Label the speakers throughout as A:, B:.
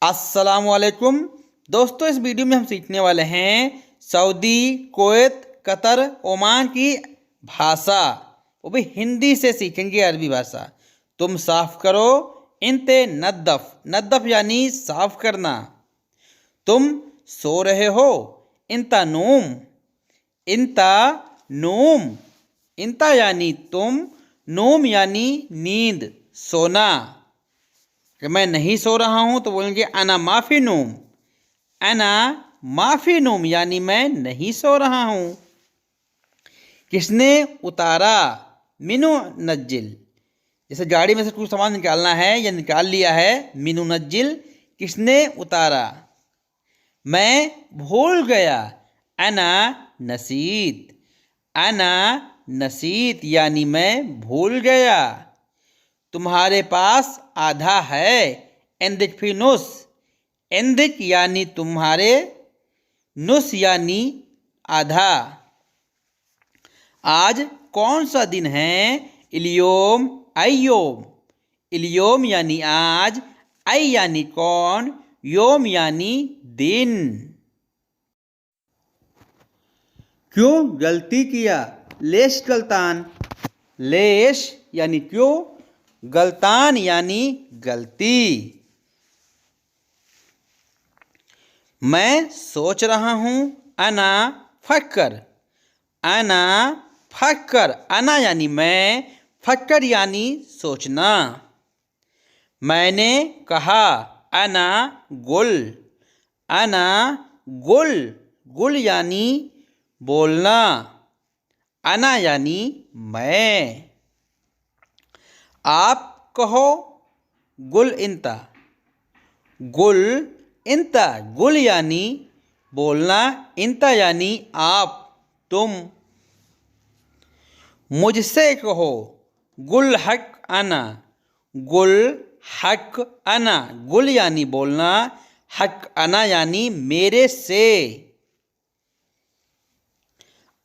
A: अस्सलामुअलैकुम दोस्तों, इस वीडियो में हम सीखने वाले हैं सऊदी, कुवैत, कतर, ओमान की भाषा। वो भी हिंदी से सीखेंगे, अरबी भाषा। तुम साफ करो, इंते नद्दफ, नद्दफ यानी साफ करना। तुम सो रहे हो, इंता नूम, इंता नूम, इंता यानी तुम, नूम यानी नींद, सोना। कि मैं नहीं सो रहा हूं तो बोलेंगे अना माफी नूम, अना माफी नूम यानी मैं नहीं सो रहा हूं। किसने उतारा, मिनु नज्जिल, जैसे गाड़ी में से कुछ सामान निकालना है या निकाल लिया है, मिनु नज्जिल किसने उतारा। मैं भूल गया, अना नसीत, अना नसीत यानी मैं भूल गया। तुम्हारे पास आधा है, एंदिक फी नुस, एंदिक यानी तुम्हारे, नुस यानी आधा। आज कौन सा दिन है, इलियोम अय्योम, इलियोम यानी आज, अय यानी कौन, योम यानी दिन। क्यों गलती किया, लेश गलतान, लेश यानी क्यों, गलतान यानी गलती। मैं सोच रहा हूं, अना फक्कर, अना फक्कर, अना यानी मैं, फक्कर यानी सोचना। मैंने कहा, अना गुल, अना गुल, गुल यानी बोलना, अना यानी मैं। आप कहो, गुल इंता, गुल इंता, गुल यानी बोलना, इंता यानी आप, तुम। मुझसे कहो, गुल हक अना, गुल हक अना, गुल यानी बोलना, हक अना यानी मेरे से।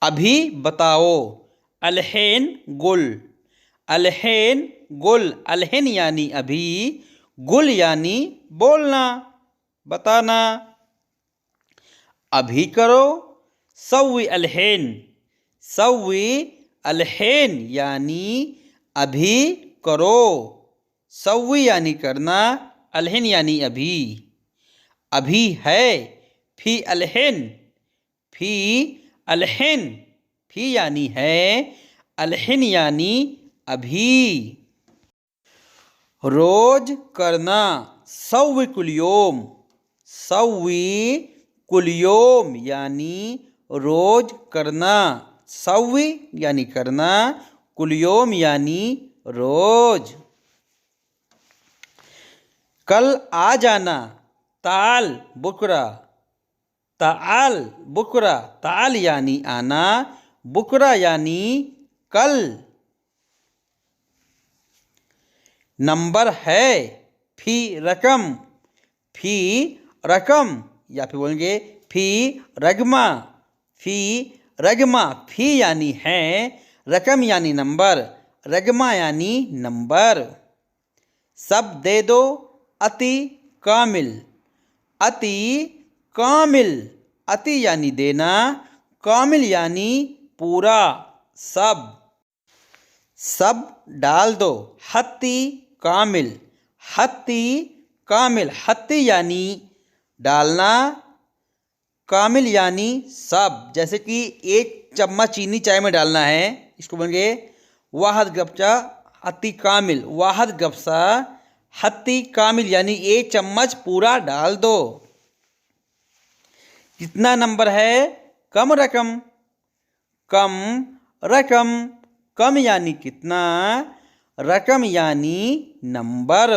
A: अभी बताओ, अलहैन गुल, अलहैन गुल, अलहैन यानी अभी, गुल यानी बोलना, बताना। अभी करो, सव्वी अलहैन, सव्वी अलहैन यानी अभी करो, सव्वी यानी करना, अलहैन यानी अभी। अभी है, फी अलहैन, फी अलहैन, फी यानी है, अलहैन यानी अभी। रोज करना, सव्वी कुल योम, सव्वी कुल योम यानी रोज करना, सव्वी यानी करना, कुल योम यानी रोज। कल आ जाना, ताल बुकरा, ताल बुकरा, ताल यानी आना, बुकरा यानी कल। नंबर है, फी रकम, फी रकम, या फिर बोलेंगे फी रगमा, फी रगमा, फी यानी है, रकम यानी नंबर, रगमा यानी नंबर। सब दे दो, अति कामिल, अति कामिल, अति यानी देना, कामिल यानी पूरा, सब। सब डाल दो, हत्ती कामिल, हत्ती कामिल, हत्ती यानी डालना, कामिल यानी सब। जैसे कि 1 चम्मच चीनी चाय में डालना है, इसको बोलेंगे वाहद गपचा हत्ती कामिल, वाहद गपसा हत्ती कामिल यानी 1 चम्मच पूरा डाल दो। कितना नंबर है, कम रकम, कम रकम, कम यानी कितना, रकम यानी नंबर,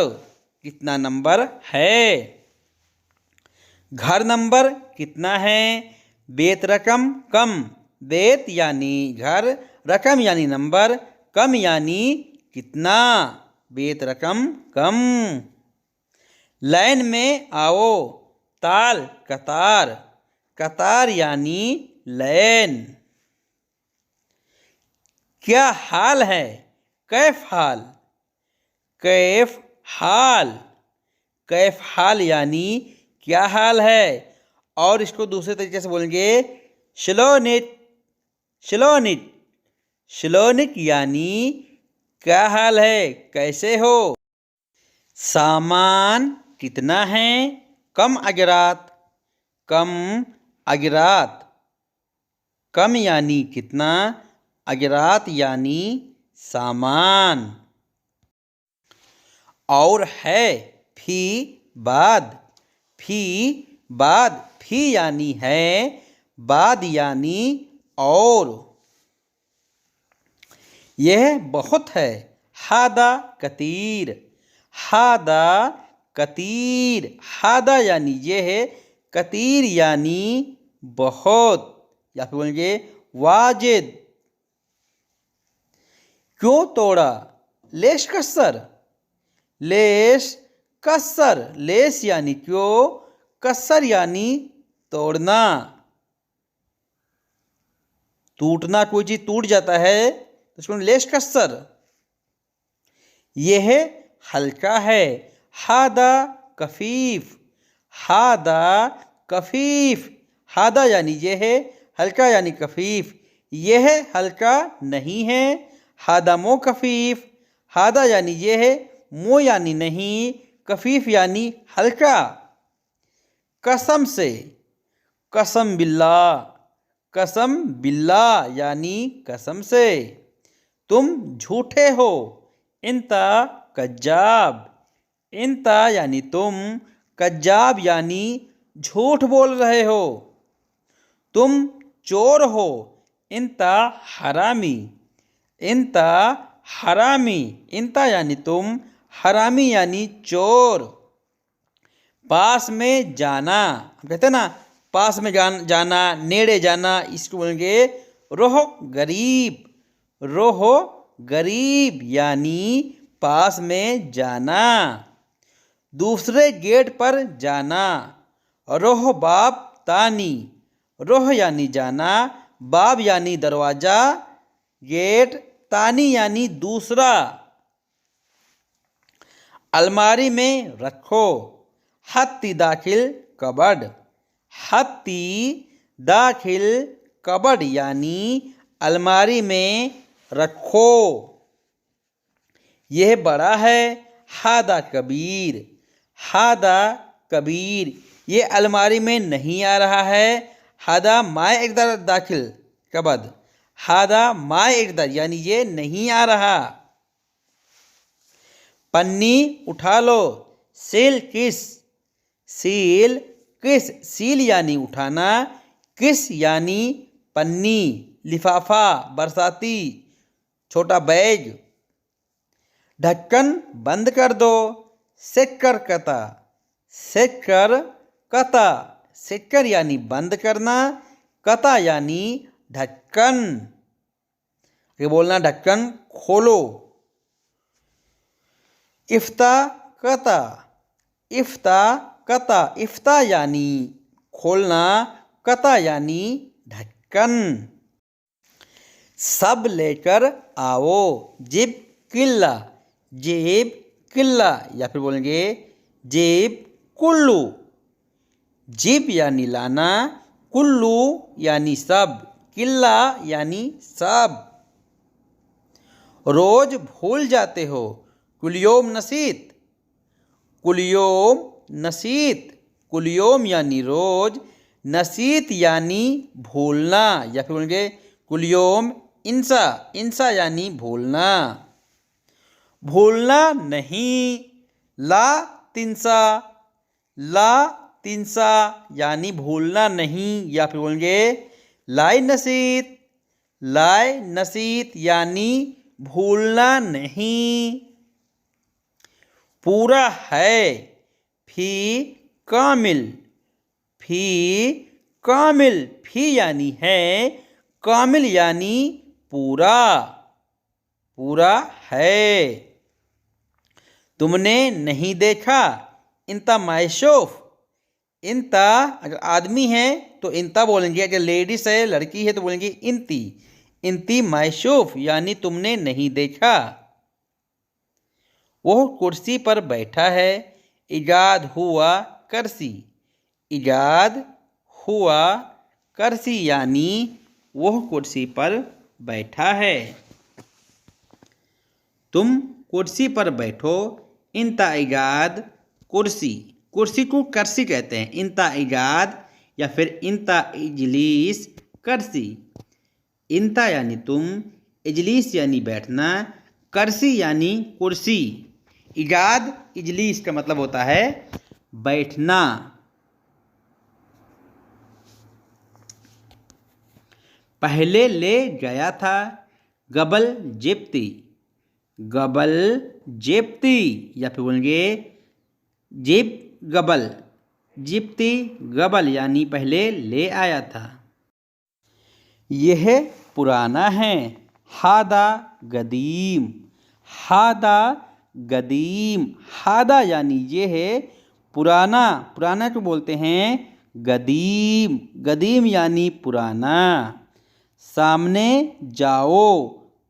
A: कितना नंबर है। घर नंबर कितना है, बेत रकम कम, बेत यानी घर, रकम यानी नंबर, कम यानी कितना, बेत रकम कम। लाइन में आओ, ताल कतार, कतार यानी लाइन। क्या हाल है, कैफ हाल, कैफ हाल, कैफ हाल यानी क्या हाल है। और इसको दूसरे तरीके से बोलेंगे श्लोनिट, श्लोनिट, श्लोनिक यानी क्या हाल है, कैसे हो। सामान कितना है, कम अजरात, कम अजरात, कम यानी कितना, अजरात यानी सामान। और है फी बाद, फी बाद, फी यानी है, बाद यानी और। यह बहुत है, हादा कतीर, हादा कतीर, हादा यानी यह, कतीर यानी बहुत, या फिर बोलेंगे वाजिद। क्यों तोड़ा, लेश कसर, लेश कसर, लेस यानी क्यों, कसर यानी तोड़ना। टूटना, कोई चीज टूट जाता है तो उसको लेश कसर। यह हल्का है, हादा कफीफ, हादा कफीफ, हादा यानी यह, हल्का यानी कफीफ, यह हल्का नहीं है, हादा मो कफीफ, हादा यानी यह, मो यानी नहीं, कफीफ यानी हल्का। कसम से, कसम बिल्ला, कसम बिल्ला यानी कसम से। तुम झूठे हो, इंता कज्जाब, इंता यानी तुम, कज्जाब यानी झूठ बोल रहे हो। तुम चोर हो, इंता हरामी, इंता हरामी, इंता यानी तुम, हरामी यानी चोर। पास में जाना, कहते हैं ना पास में जाना, नेड़े जाना, इसको बोलेंगे रोह गरीब, रोह गरीब यानी पास में जाना। दूसरे गेट पर जाना, रोह बाब तानी, रोह यानी जाना, बाब यानी दरवाजा, गेट, तानी यानी दूसरा। अलमारी में रखो, हत्ती दाखिल कबड, हत्ती दाखिल कबड यानी अलमारी में रखो। यह बड़ा है, हादा कबीर, हादा कबीर, ये अलमारी में नहीं आ रहा है, हादा माए इकदर दाखिल कबद, हादा माए इकदर यानी ये नहीं आ रहा। पन्नी उठा लो, सील किस, सील किस, सील यानी उठाना, किस यानी पन्नी, लिफाफा, बरसाती, छोटा बैग। ढक्कन बंद कर दो, सेक्कर कता, सेक्कर कता, सेक्कर यानी बंद करना, कता यानी ढक्कन। ये बोलना ढक्कन खोलो। इफ्ता कता, इफ्ता कता, इफ्ता यानी खोलना, कता यानी ढक्कन। सब लेकर आओ, जिब किल्ला, जेब किल्ला, या फिर बोलेंगे जेब कुल्लू। जिब यानी लाना, कुल्लू यानी सब, किल्ला यानी सब। रोज भूल जाते हो, कुलियोम नसीत, कुलियोम नसीत, कुलियोम यानी रोज, नसीत यानी भूलना, या फिर बोलेंगे कुलियोम इंसा, इंसा यानी भूलना। भूलना नहीं, ला तिनसा, ला तिनसा यानी भूलना नहीं, या फिर बोलेंगे लाई नसीत, लाई नसीत यानी भूलना नहीं। पूरा है, फी कामिल, फी कामिल, फी यानी है, कामिल यानी पूरा, पूरा है। तुमने नहीं देखा, इंता मायशोफ, इंता अगर आदमी है तो इंता बोलेंगे, अगर लेडीज है लड़की है तो बोलेंगे इंती, इंती मायशूफ यानी तुमने नहीं देखा। वो कुर्सी पर बैठा है, इजाद हुआ करसी, इजाद हुआ करसी यानी वह कुर्सी पर बैठा है। तुम कुर्सी पर बैठो, इंता इजाद कुर्सी, कुर्सी को करसी कहते हैं। इंता इजाद या फिर इंता इजलीस करसी। इंता यानी तुम, इजलीस यानी बैठना, करसी यानी कुर्सी। इजाद इजलीस का मतलब होता है बैठना। पहले ले गया था, गबल जेप्ती, गबल जेप्ती या फिर बोलेंगे जेब गबल, जिप्ती गबल यानी पहले ले आया था। यह पुराना है, हादा गदीम, हादा गदीम, हादा यानी ये है पुराना, पुराना को बोलते हैं गदीम, गदीम यानी पुराना। सामने जाओ,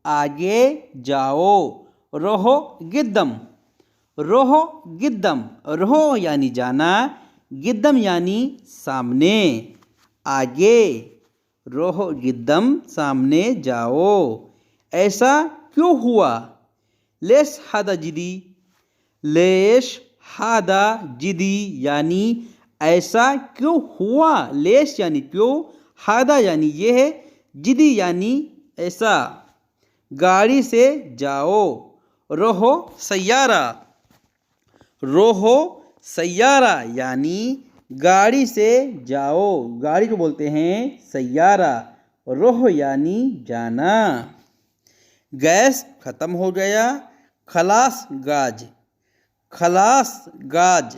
A: आगे जाओ, रोहो गिद्दम, रोहो गिद्दम, रोहो यानी जाना, गिद्दम यानी सामने, आगे, रोहो गिद्दम सामने जाओ। ऐसा क्यों हुआ? लेश हादा जिदी, लेश हादा जिदी यानी ऐसा क्यों हुआ। लेश यानी क्यों, हादा यानी ये है, जिदी यानी ऐसा। गाड़ी से जाओ, रोहो सैयारा, रोहो सैयारा यानी गाड़ी से जाओ, गाड़ी को बोलते हैं सैयारा। रोह यानी जाना। गैस खत्म हो गया, खलास गाज, खलास गाज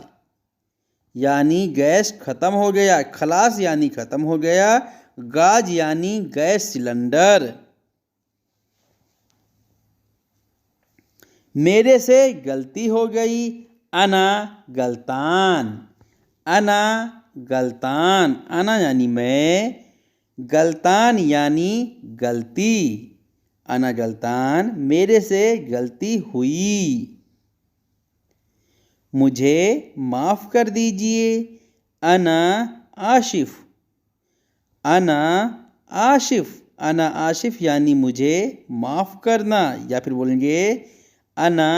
A: यानी गैस खत्म हो गया, खलास यानी खत्म हो गया, गाज यानी गैस सिलेंडर। मेरे से गलती हो गई, अना गलतान, अना गलतान, अना यानी मैं, गलतान यानी गलती, अना गलतान, मेरे से गलती हुई। मुझे माफ़ कर दीजिए, अना आशिफ, अना आशिफ, अना आशिफ यानी मुझे माफ़ करना, या फिर बोलेंगे अना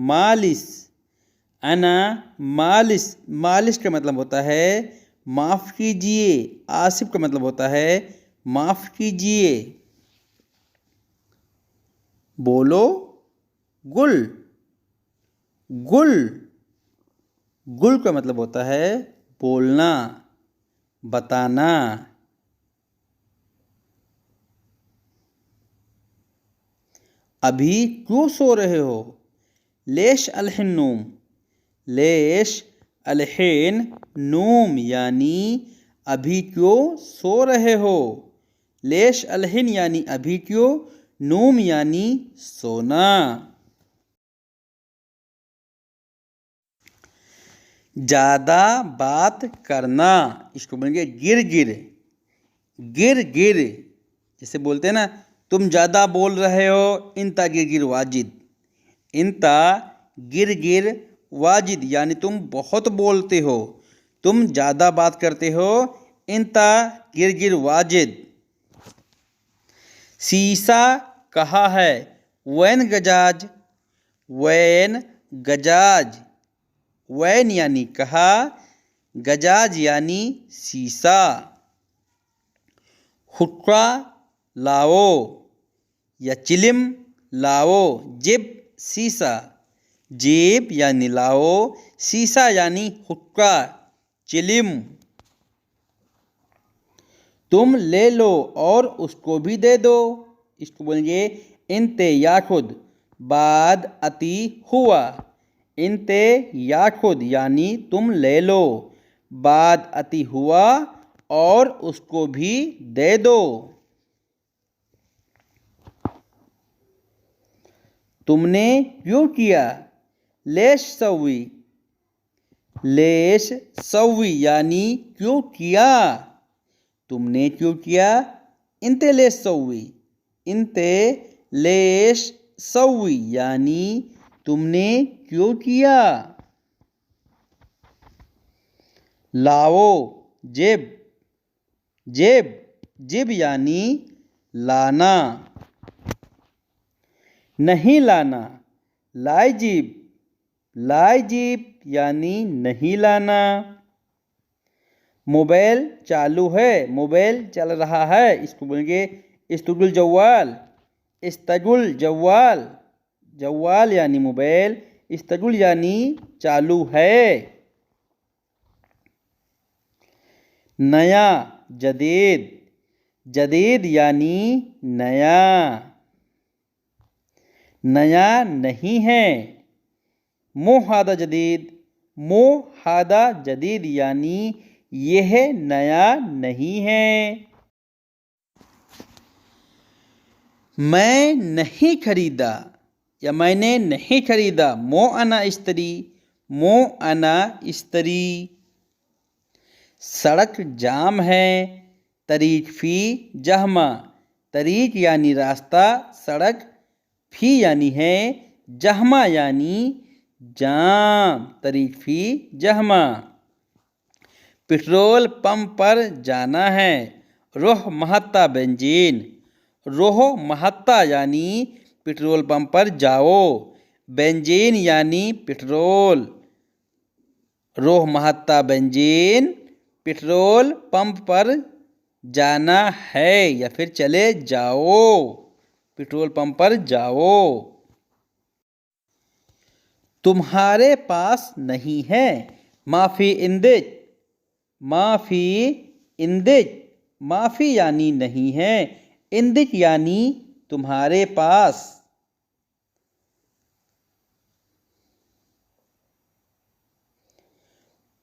A: मालिस, अना मालिस, मालिस का मतलब होता है माफ़ कीजिए, आसिफ का मतलब होता है माफ़ कीजिए। बोलो गुल, गुल, गुल का मतलब होता है बोलना, बताना। अभी क्यों सो रहे हो? लेश अलहिन नूम, लेश अलहिन नूम यानी अभी क्यों सो रहे हो। लेश अलहिन यानी अभी क्यों, नूम यानी सोना। ज़्यादा बात करना, इसको बोलेंगे गिर गिर, गिर गिर, जैसे बोलते हैं ना तुम ज़्यादा बोल रहे हो, इंता गिर गिर वाजिद, इंता गिर गिर वाजिद यानी तुम बहुत बोलते हो, तुम ज़्यादा बात करते हो, इंता गिर गिर वाजिद। सीसा कहा है, वैन गजाज, वैन गजाज, वैन यानी कहा, गजाज यानी सीसा। हुक्का लाओ या चिलिम लाओ, जिब सीसा, जेब यानी लाओ, सीसा यानी हुक्का, चिलिम। तुम ले लो और उसको भी दे दो, इसको बोलेंगे इंते याखुद बाद अति हुआ, इंते याखुद यानी तुम ले लो, बाद अति हुआ और उसको भी दे दो। तुमने क्यों किया? लेश सवी, लेश सवी यानी क्यों किया, तुमने क्यों किया, इंते लेश सवी, इंते लेश सवी यानी तुमने क्यों किया। लाओ जेब, जेब जेब यानी लाना। नहीं लाना, लाइजीब, लाइजीब यानी नहीं लाना। मोबाइल चालू है, मोबाइल चल रहा है, इसको बोलेंगे इस्तगुल जव्वाल, इस्तगुल जव्वाल, जव्वाल यानी मोबाइल, इस्तगुल यानी चालू है। नया जदीद, जदीद यानी नया, नया नहीं है। मोहादा जदीद, मोहादा जदीद यानी यह नया नहीं है। मैं नहीं खरीदा या मैंने नहीं खरीदा, मो अना इस्तरी, मो अना इस्तरी। सड़क जाम है, तरीक फी जहमा, तरीक यानी रास्ता, सड़क फी यानी है, जहमा यानी जाम, तरीक फी जहमा। पेट्रोल पंप पर जाना है, रोह महत्ता बेंजीन, रोह महत्ता यानी पेट्रोल पंप पर जाओ, बेंजीन यानी पेट्रोल, रोह महत्ता बेंजीन पेट्रोल पंप पर जाना है या फिर चले जाओ, पेट्रोल पंप पर जाओ। तुम्हारे पास नहीं है, माफ़ी इंदिज, माफ़ी इंदिज, माफ़ी यानी नहीं है, इंदिज यानी तुम्हारे पास।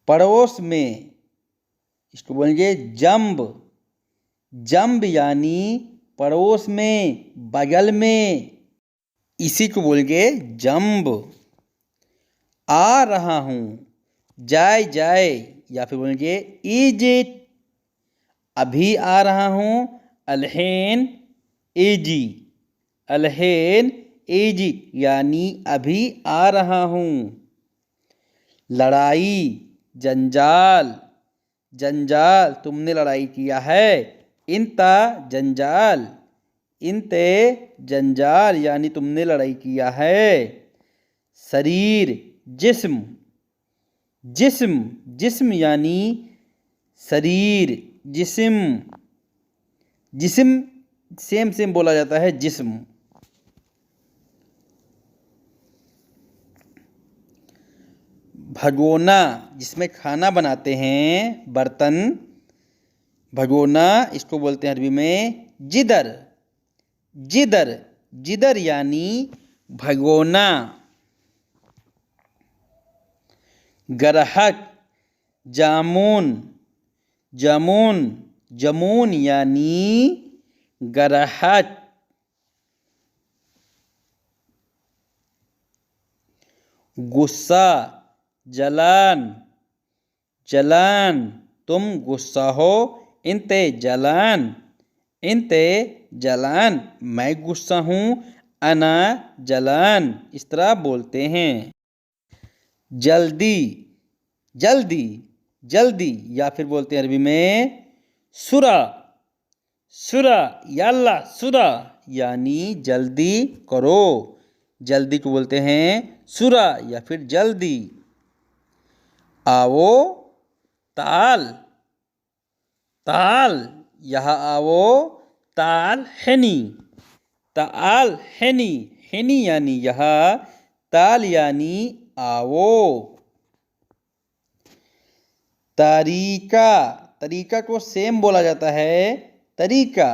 A: पड़ोस में, इसको बोलेंगे जंब, जंब यानी पड़ोस में, बगल में, इसी को बोलेंगे जंब। आ रहा हूँ, जाए जाए या फिर बोलेंगे इजिट, अभी आ रहा हूँ, अलहैन एजी, अलहैन एजी यानी अभी आ रहा हूँ। लड़ाई जंजाल, जंजाल तुमने लड़ाई किया है, इंता जंजाल, इंते जंजाल यानी तुमने लड़ाई किया है। शरीर जिस्म, जिस्म, जिस्म यानी शरीर, जिस्म, जिस्म सेम सेम बोला जाता है जिस्म। भगोना जिसमें खाना बनाते हैं, बर्तन, भगोना इसको बोलते हैं अरबी में जिदर, जिदर, जिदर यानी भगोना। गरहक जामुन, जामुन, जामुन यानी गरहक। गुस्सा जलान, जलान तुम गुस्सा हो, इंते जलान, इंते जलान मैं गुस्सा हूँ, अना जलान इस तरह बोलते हैं। जल्दी, जल्दी, जल्दी या फिर बोलते हैं अरबी में सुरा, सुरा याल्ला सुरा यानी जल्दी करो, जल्दी को बोलते हैं सुरा या फिर जल्दी। आओ ताल, ताल यहाँ आओ, ताल हैनी, ताल हैनी, हैनी यानी यहाँ, ताल यानी आओ। तरीका, तरीका को सेम बोला जाता है तरीका,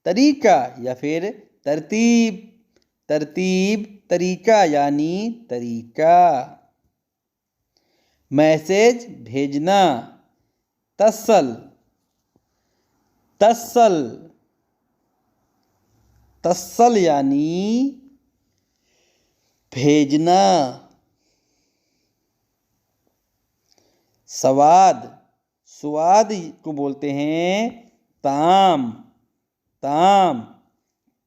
A: तरीका या फिर तरतीब, तरतीब, तरीका यानी तरीका। मैसेज भेजना तसल, तसल, तसल यानी भेजना। स्वाद, स्वाद को बोलते हैं ताम, ताम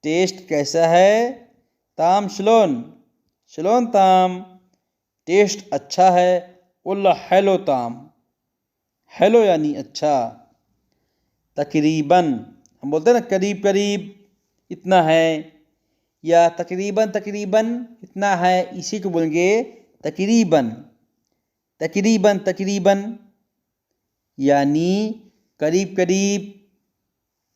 A: टेस्ट कैसा है, ताम शलोन, शलोन ताम टेस्ट अच्छा है, उल्ला हेलो ताम। हेलो यानी अच्छा। तकरीबन हम बोलते हैं ना करीब करीब इतना है, या तकरीबन तकरीबन इतना है, इसी को बोलेंगे तकरीबन। तकरीबन तकरीबन यानी करीब करीब,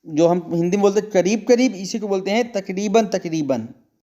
A: जो हम हिंदी में बोलते हैं करीब करीब, इसी को बोलते हैं तकरीबन तकरीबन।